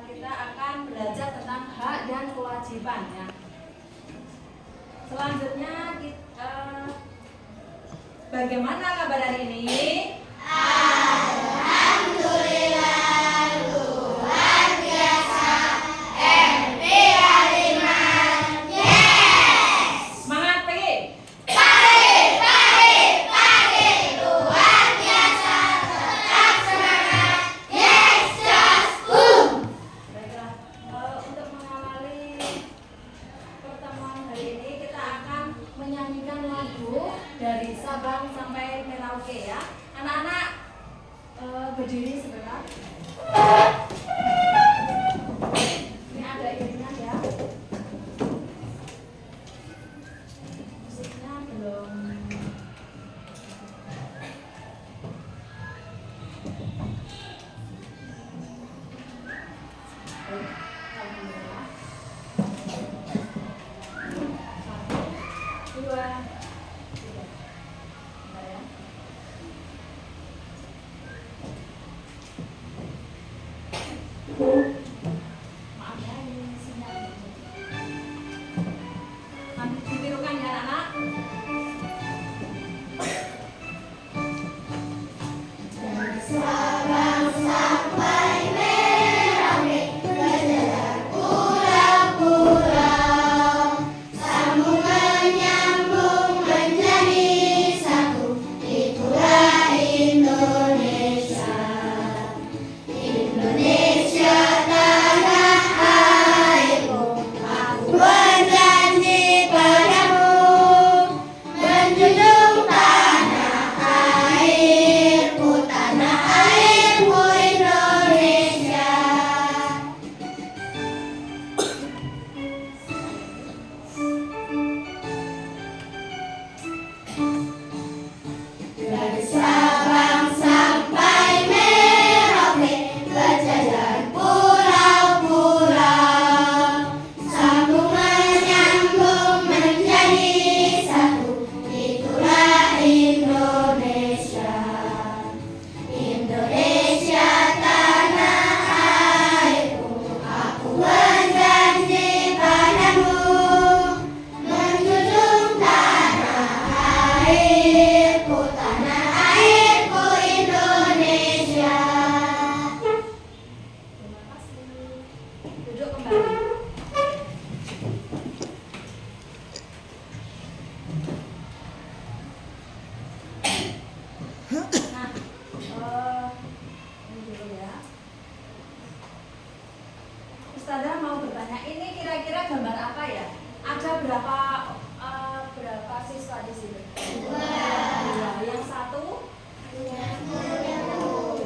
kita akan belajar tentang hak dan kewajiban ya. Selanjutnya kita, bagaimana kabar hari ini? Alhamdulillah, luar biasa. Happy Haliman. Yes. Semangat pagi. Pagi, luar biasa. Tetap semangat. Yes, just boom. Baiklah, untuk mengawali pertemuan hari ini kita akan menyanyikan lagu dari Sabang sampai Merauke ya. Anak-anak berdiri sebentar. Ini ada iringan ya. Musiknya belum. Alhamdulillah. 1, 2, 3. Bentar ya. Maaf ya, ini sinyal. Nanti ditirukan ya anak-anak. Dari Sabang sampai Merauke, berjalan pulau-pulau, sambung menyambung menjadi satu, itulah Indonesia. Indonesia tanah airku, aku berjanji padamu, menjunjung tanah airku Indonesia. Dari Sabang sampai Merauke, berjalan pulau-pulau, sambung menyambung menjadi satu, itulah Indonesia. Indonesia tanah airku, aku berjanji padamu, menjunjung tanah airku Indonesia. Terima kasih. Duduk kembali. Nah, ini dulu ya. Ustazah mau bertanya, ini kira-kira gambar apa ya? Ada berapa siswa di sini? Dua. Yang satu?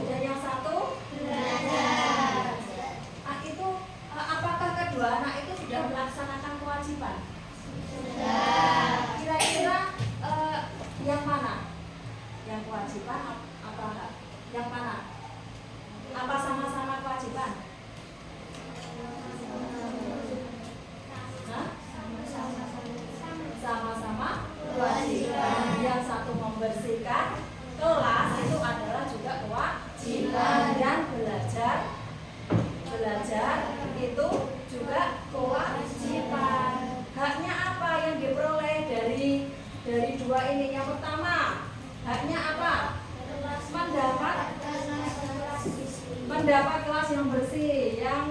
Dan yang satu? Itu apakah kedua anak itu sudah melaksanakan kewajiban? Kira-kira yang mana? Yang kewajiban apa enggak? Yang mana? Apa sama-sama kewajiban? Hah? Sama-sama kewajiban. Yang satu membersihkan kelas itu adalah juga kewajiban, dan belajar itu juga kewajiban. Haknya apa yang diperoleh dari dua ini? Yang pertama, haknya apa? Mendapat kelas yang bersih. Yang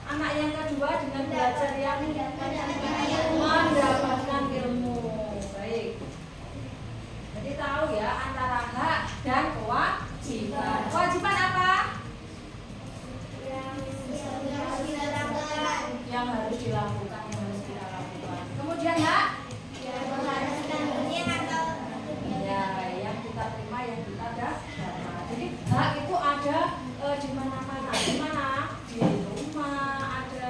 anak yang kedua dengan belajar yang mendapatkan ilmu. Baik. Jadi tahu ya antara hak dan kewajiban. Kewajiban apa? Yang harus dilakukan, yang harus kita lakukan. Kemudian hak? Ya, yang kita terima, yang kita dapat. Jadi hak itu ada di mana-mana. Di mana? Di rumah ada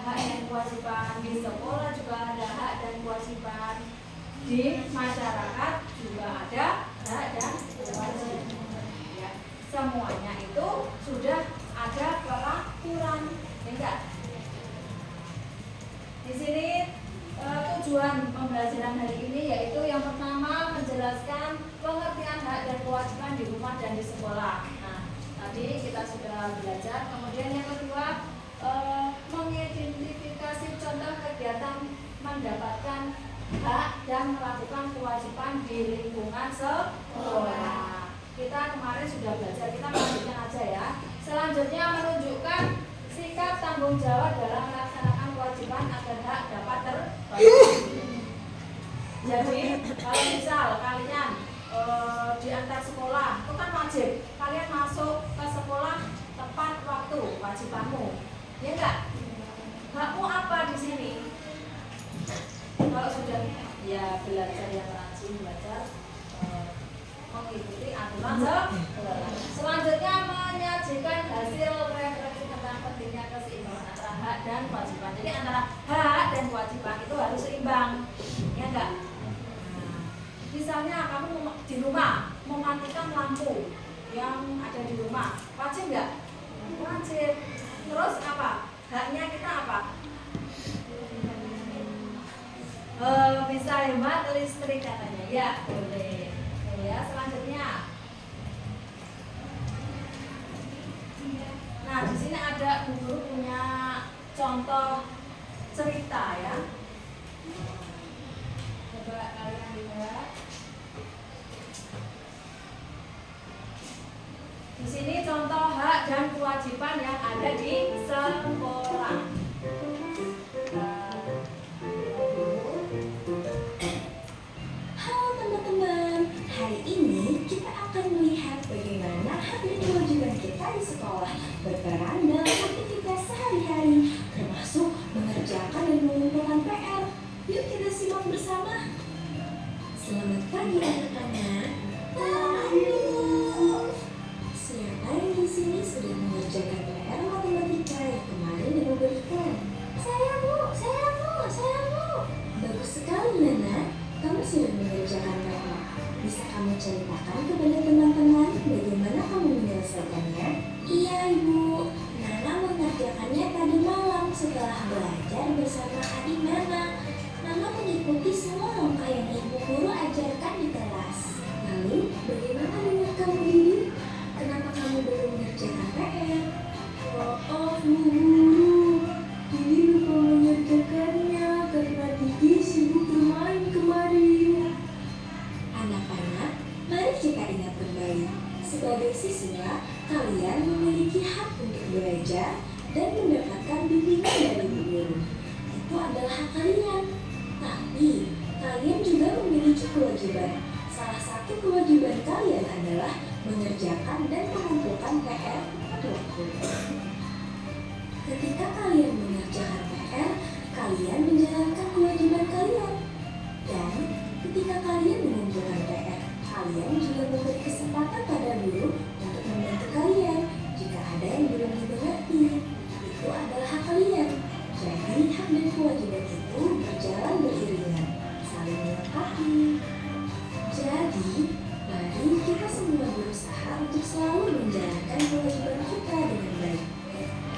hak dan kewajiban, di sekolah juga ada hak dan kewajiban, di masyarakat juga ada hak dan kewajiban. Ya, semuanya itu sudah ada peraturan, enggak? Di sini tujuan pembelajaran hari ini yaitu yang pertama menjelaskan pengertian hak dan kewajiban di rumah dan di sekolah. Nah, tadi kita sudah belajar. Kemudian yang kedua mendapatkan hak dan melakukan kewajiban di lingkungan sekolah. Kita kemarin sudah belajar, kita lanjutkan aja ya. Selanjutnya menunjukkan sikap tanggung jawab dalam melaksanakan kewajiban agar hak dapat terpenuhi. Jadi kalau misal kalian di antar sekolah itu kan wajib kalian masuk ke sekolah tepat waktu, wajibanmu, ya enggak? Hakmu apa di sini? Kalau sudah ya belajar yang rajin, belajar mengikuti aturan sekolah. Selanjutnya menyajikan hasil refleksi tentang pentingnya keseimbangan antara hak dan kewajiban. Jadi antara hak dan kewajiban itu harus seimbang, ya enggak? Misalnya kamu di rumah mematikan lampu yang ada di rumah, wajib nggak? Wajib. Terus apa? Haknya kita apa? Bisa hemat listrik katanya. Ya, boleh. Ya, selanjutnya. Nah, di sini ada Bu Guru punya contoh cerita ya. Coba kalian lihat. Di sini contoh hak dan kewajiban yang ada di sekolah. Halo teman-teman, hari ini kita akan melihat bagaimana hak dan kewajiban kita di sekolah berperan dalam aktivitas sehari-hari, termasuk mengerjakan dan mengumpulkan PR. Yuk kita simak bersama. Selamat pagi anak-anak. Siapa yang di sini sudah mengerjakan PR matematika yang kemarin Ibu berikan? Saya Bu. Bagus sekali Nana, kamu sudah mengerjakan PR. Bisa kamu ceritakan kepada teman-teman bagaimana kamu menyelesaikannya? Iya Ibu, Nana mengerjakannya tadi malam setelah belajar bersama adik Nana. Nana mengikuti semua langkah yang Ibu Guru ajarkan di kelas. Lalu, bagaimana dengan kamu Didi? Kenapa kamu belum mengerjakan PR? Maaf Bu Guru, Didi lupa mengerjakannya karena Didi sibuk bermain kemarin. Anak-anak, mari kita ingat kembali. Sebagai siswa, kalian memiliki hak untuk belajar dan mendapatkan bimbingan dari Bu Guru. Itu adalah hak kalian. Tapi, kalian juga memiliki kewajiban. Salah satu kewajiban kalian adalah mengerjakan dan mengumpulkan PR tepat waktu. Ketika kalian mengerjakan PR, kalian menjalankan kewajiban kalian. Dan ketika kalian mengumpulkan PR, kalian juga memberi kesempatan pada guru untuk membantu kalian jika ada yang belum dimengerti. Itu adalah hak kalian. Jadi hak dan kewajiban itu berjalan beriringan, saling melengkapi. Jadi, mari kita semua berusaha untuk selalu menjalankan kewajiban kita dengan baik,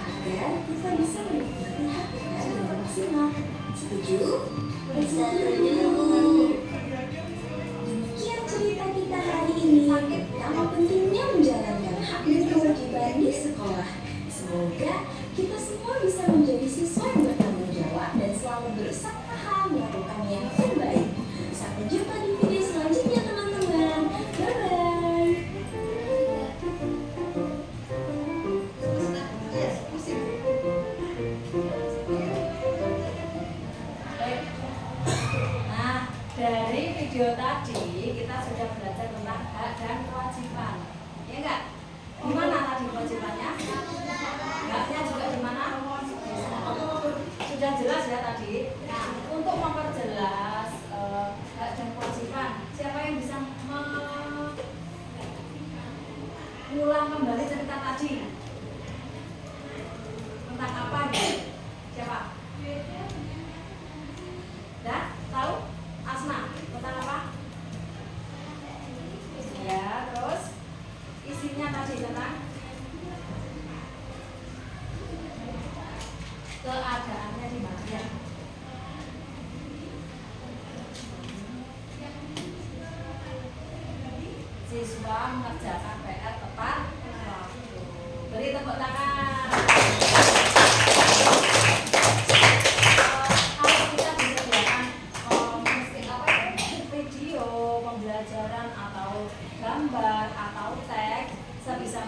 agar kita bisa menikmati hak kita dengan maksimal. Setuju? Setuju. Demikian cerita kita hari ini tentang pentingnya menjalankan hak dan kewajiban di sekolah. Semoga kita semua bisa menjadi siswa yang bertanggung jawab dan selalu berusaha melakukan yang terbaik. Sampai jumpa di video selanjutnya teman-teman. Bye-bye. Nah, dari video tadi kita sudah belajar tentang hak dan kewajiban. Ya enggak? Gimana tadi kewajibannya? Haknya juga gimana? Sudah jelas ya tadi. Nah, untuk memperjelas hak dan kewajiban, siapa yang bisa mengulang kembali cerita tadi? Tentang apa gitu? Siapa? Dah? Tahu? Asma, tentang apa? Ya, terus isinya tadi tentang keadaannya di mana ya? Siswa mengerjakan PR tepat waktu. Beri tepuk tangan. Kalau kita disediakan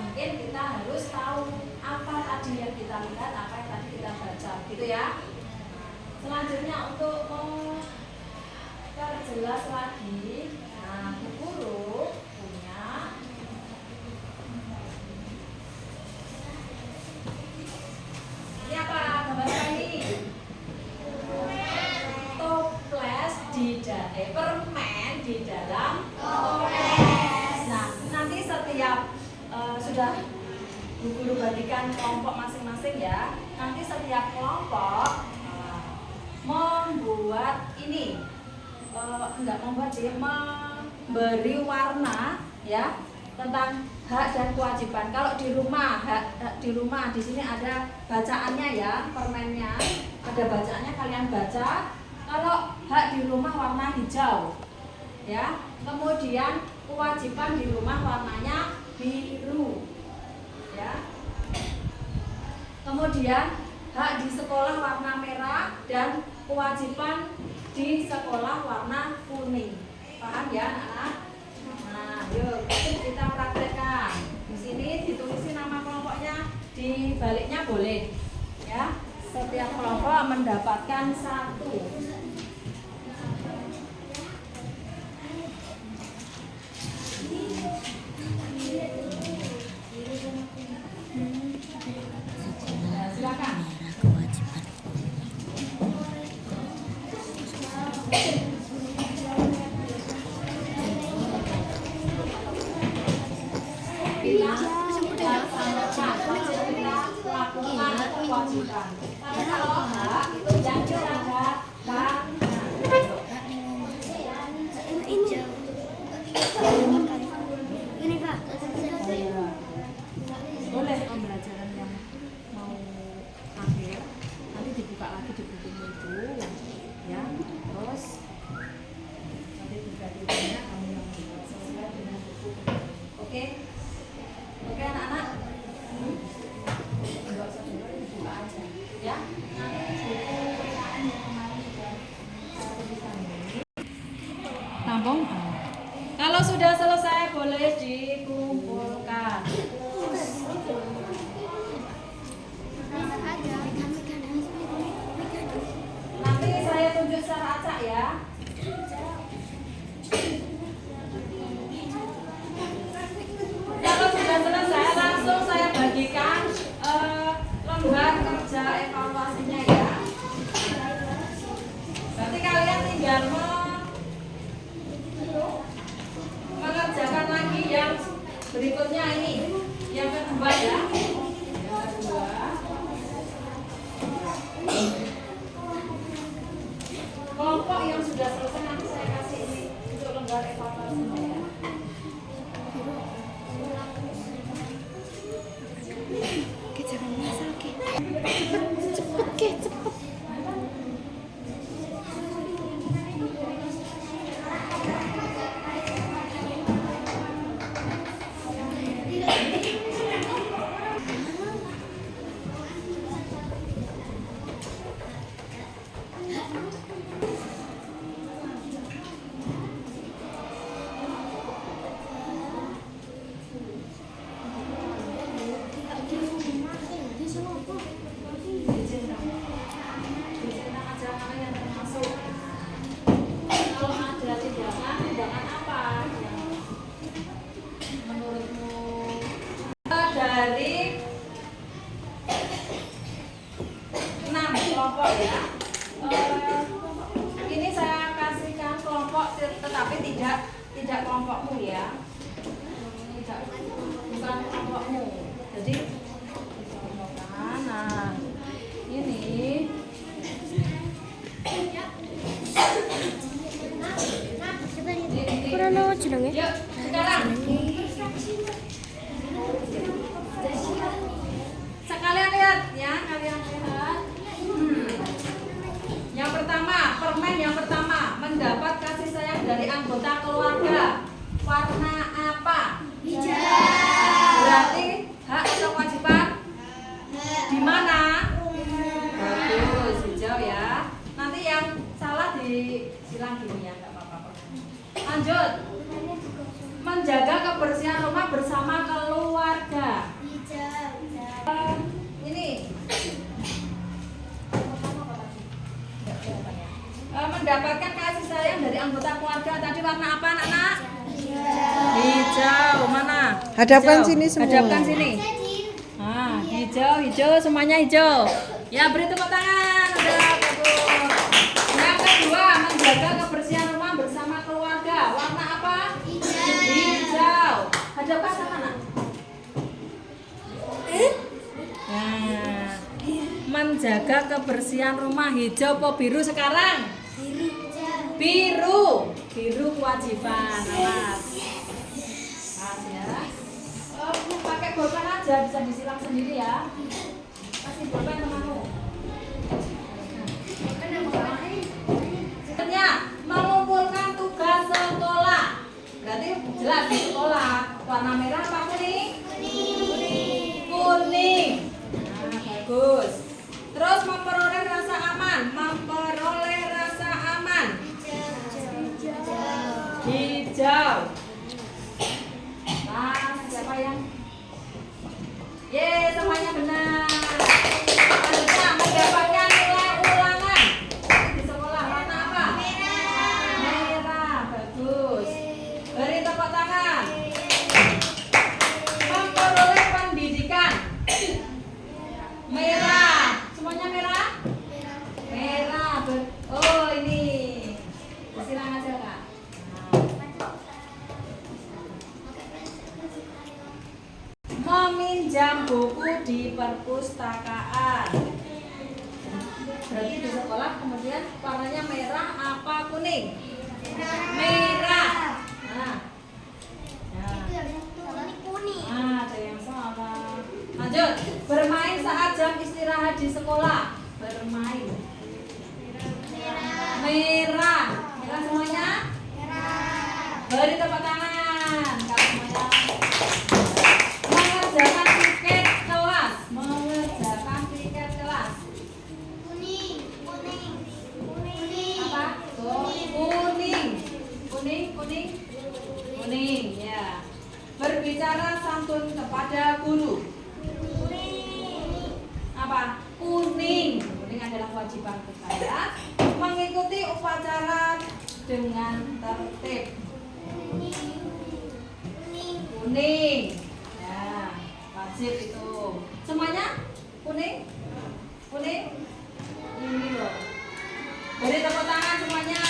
mungkin kita harus tahu apa tadi yang kita lihat, apa yang tadi kita baca, gitu ya. Selanjutnya untuk memperjelas lagi, nah Bu Guru punya ini apa gambar ini? Toples permen di dalam toples. Nah, nanti setiap sudah Bu Guru bagikan kelompok masing-masing ya. Nanti setiap kelompok membuat ini memberi warna ya tentang hak dan kewajiban. Kalau di rumah di sini ada bacaannya ya, permennya ada bacaannya, kalian baca. Kalau hak di rumah warna hijau ya, kemudian kewajiban di rumah warnanya biru ya, kemudian hak di sekolah warna merah dan kewajiban di sekolah warna kuning. Paham ya anak-anak? Nah, yuk kita praktekkan. Di sini ditulisin nama kelompoknya, di baliknya boleh ya. Setiap kelompok mendapatkan satu. Silakan. Kewajiban. Tapi kalau hak itu yang ditandakan. Ini Pak. Boleh pembelajaran yang mau akhir nanti dibuka lagi di bukumu itu ya. Terus nanti tiga-tiganya kamu yang buka sesuai dengan buku. Oke? Oke anak-anak? Enggak usah dulu, dibuka aja ya. Nanti buku PKN yang kemarin sudah saya tuliskan ini. Tampung. Kalau sudah selesai boleh dikumpulkan. Nanti saya tunjuk secara acak ya. Kalau sudah selesai langsung saya bagikan lembar kerja evaluasinya ya. Berarti kalian tinggal mengerjakan lagi yang berikutnya ini, yang kedua ya. Yang kedua. Kelompok yang sudah selesai nanti saya kasih ini untuk lembar evaluasinya ya. Oke, jangan ngasal, oke. Cepet, oke, cepet. Dari 6 kelompok ya. Ini saya kasihkan kelompok tetapi tidak kelompokmu ya. Bukan kelompokmu. Jadi dikelompokkan. Nah, ini Kurang apa jenenge? yuk sekarang sekalian lihat ya, kalian lihat. Yang pertama, permen yang pertama mendapat kasih sayang dari anggota keluarga. Warna apa? Hijau. Berarti hak atau kewajiban keluarga tadi warna apa anak-anak? Hijau. Mana? Hadapkan Hijau. sini semua. Hadapkan sini. Nah, hijau, semuanya hijau. Ya, beri tepuk tangan. Udah bagus. Yang kedua, menjaga kebersihan rumah bersama keluarga. Warna apa? Hijau. Hadapkan sama anak. Nah, menjaga kebersihan rumah hijau apa biru sekarang? Biru kewajiban awas. Ya. Pakai bolpen aja bisa disilang sendiri ya. Kasih bolpen temanmu. Selanjutnya mengumpulkan tugas sekolah. Berarti jelas di sekolah warna merah apa kuning? Kuning. Nah, bagus. Terus memperoleh rasa aman. Hijau. Nah, siapa yang? Semuanya benar. Selanjutnya mendapatkan nilai ulangan di sekolah warna apa? Merah. Bagus. Beri tepuk tangan. Memperoleh pendidikan. Merah. Semuanya merah? Merah. Oh, ini. Silakan aja, Kak. Meminjam buku di perpustakaan. Berarti di sekolah kemudian warnanya merah apa kuning? Merah. Nah. Ada yang salah. Lanjut. Bermain saat jam istirahat di sekolah. Bermain. Merah. Merah semuanya? Beri tepuk tangan. Kalau semuanya. Mengerjakan tiket kelas. Apa? Kuning. Ya. Berbicara santun kepada guru. Apa? Kuning adalah kewajiban kita. Mengikuti upacara dengan tertib. Kuning. Ya, wajib itu. Semuanya kuning? Ini loh. Beri tepuk tangan semuanya.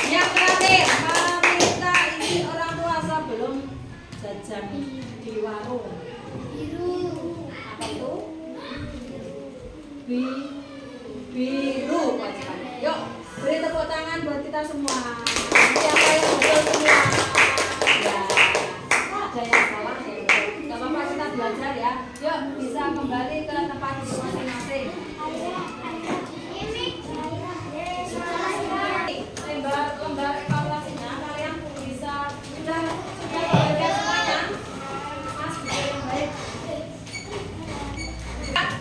Yang terakhir, meminta izin orang tua sebelum jajan di warung. Apa itu? Biru kewajiban. Yuk, beri tepuk tangan buat kita semua. Siapa yang betul semua? Ya, ada yang salah ya. Gak apa-apa, kita belajar ya. Yuk, bisa kembali ke tempat masing-masing. Lembar evaluasinya kalian bisa sudah bagian semuanya. Mas, yang baik.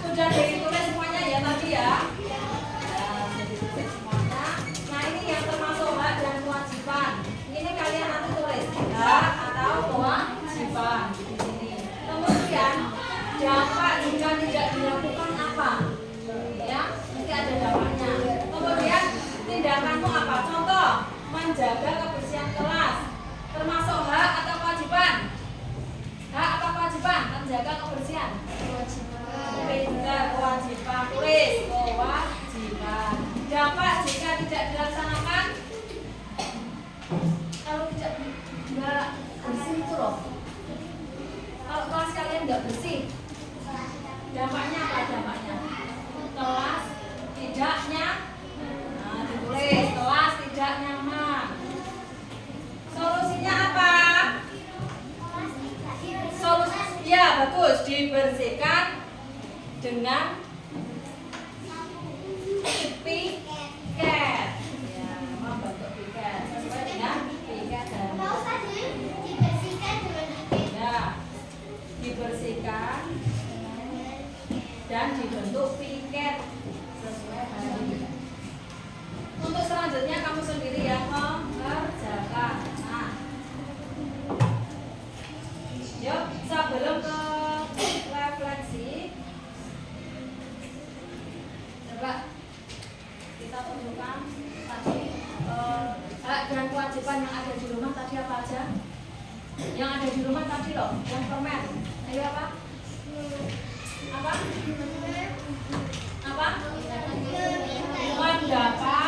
Sudah ditulis semuanya ya tadi ya. Nah, ini yang termasuk hak dan kewajiban. Ini kalian nanti tulis hak atau kewajiban di sini. Kemudian dampak jika tidak dilakukan apa? Ya, nanti ada dampaknya. Kemudian tindakanmu apa? Contoh, menjaga kebersihan kelas. Termasuk hak atau kewajiban? Hak atau kewajiban? Menjaga kebersihan. Pintar, kewajiban. Tulis kewajiban. Dampak jika tidak dilaksanakan. Kalau nggak bersih itu loh. Kalau kelas kalian nggak bersih, dampaknya apa? Dampaknya kelas tidaknya. Nah, ditulis kelas tidak nyaman. Solusinya apa? Ya bagus, dibersihkan dengan piket. Ya, membentuk piket sesuai dengan piket dan ya, dibersihkan dan dibentuk piket sesuai hari. Untuk selanjutnya kamu sendiri yang mengerjakan. Nah, yuk sebelum ke refleksi, coba kita tunjukkan tadi hak dan kewajiban Yang permen. Ayo apa? Apa? Apa? Mendapat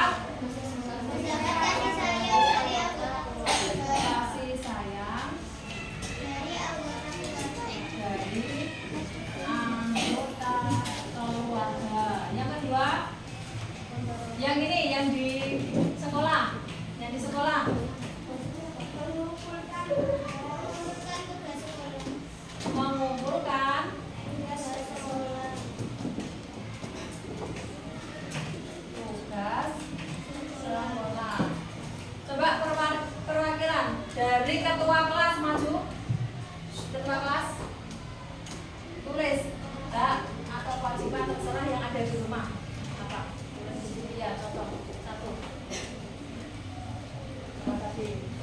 kasih sayang dari anggota keluarga. Yang kedua, yang ini yang di sekolah, yang di sekolah. Mengumpulkan tugas sekolah. Coba perwakilan dari ketua kelas maju. Ketua kelas tulis hak atau kewajiban terserah yang ada di rumah. Apa? Tulis di sini ya, contoh satu. Apa tadi?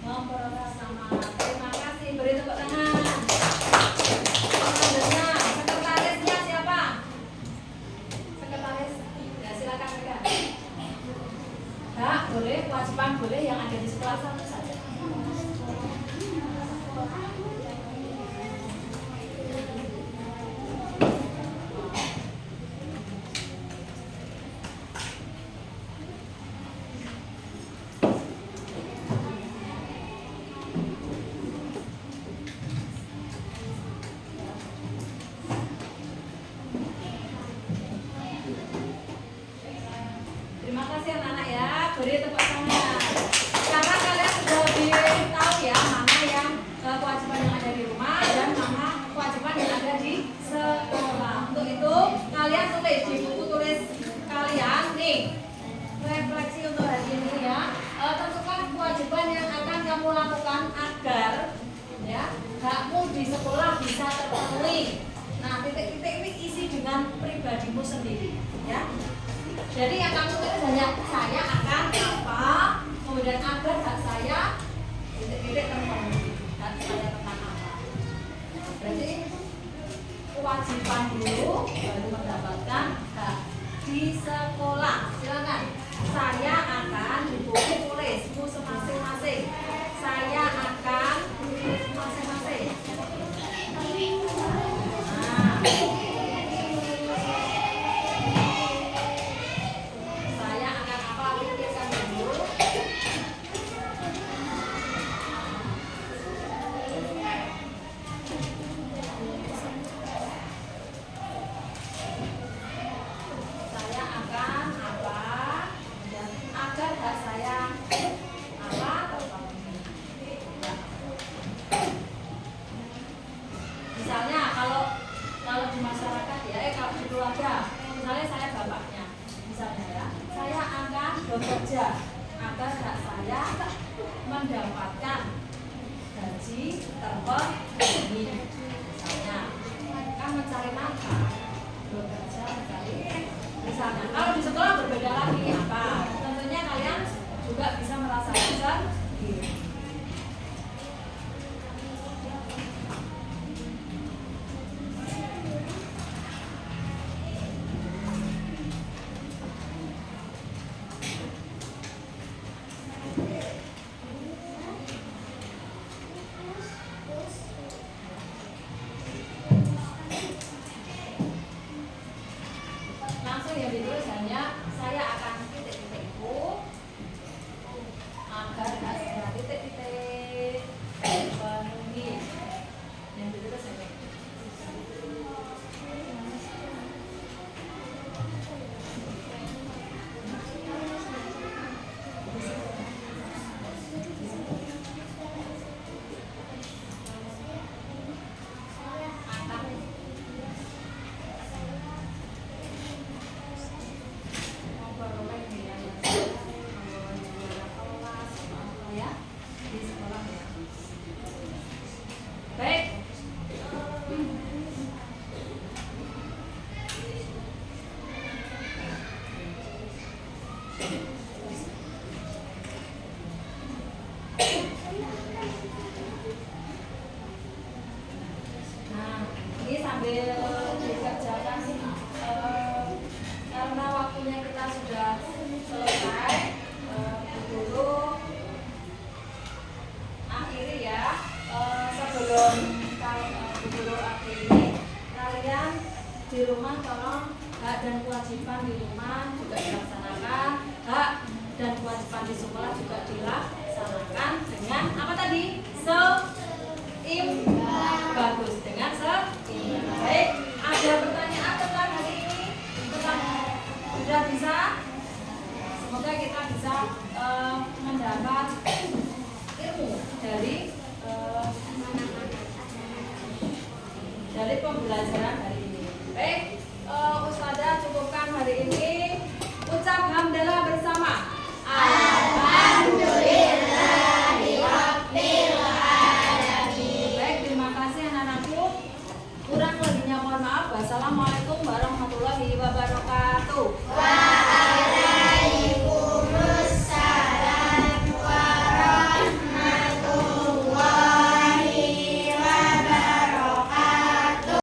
Memperoleh sama. Terima kasih. Beri tepuk tangan. Selanjutnya, sekretarisnya siapa? Sekretaris. Ya, silakan pegang. Hak boleh, kewajiban boleh, yang ada di sekolah satu saja. Terima kasih anak-anak ya, beri tepuk tangan. Sekarang kalian sudah lebih tahu ya mana yang kewajiban yang ada di rumah dan mana kewajiban yang ada di sekolah. Untuk itu kalian tulis di buku tulis kalian nih, refleksi untuk hari ini ya. Tentukan kewajiban yang akan kamu lakukan agar ya hakmu di sekolah bisa terpenuhi. Nah, titik-titik ini isi dengan pribadimu sendiri ya. Jadi yang kamu tulis hanya saya akan apa, kemudian agar hak saya titik-titik terpenuhi. Hak saya tentang apa? Berarti kewajiban dulu baru mendapatkan hak di sekolah. Silakan. Saya akan di buku tulismu masing-masing. Saya akan masing-masing. Nah. Saya akan apa? Pikirkan dulu. Saya akan apa? Dan agar hak saya apa? Terpenuhi. Misalnya kalau di masyarakat ya, kalau di keluarga, misalnya saya bapaknya, misalnya ya, saya akan bekerja agar hak saya mendapatkan gaji terpenuhi. Misalnya, kan mencari nafkah, bekerja mencari. Misalnya, kalau di sekolah berbeda lagi apa? Tentunya kalian juga bisa merasakan sendiri. Langsung ya ditulis hanya saya akan titik-titik itu agar hak saya titik juga dilaksanakan, hak dan kewajiban di sekolah juga dilaksanakan dengan apa tadi? Bagus, dengan seimbang. Baik, ada pertanyaan tentang hari ini? Sudah bisa? Semoga kita bisa mendapat ilmu dari pembelajaran hari ini. Baik, Ustazah cukupkan hari ini.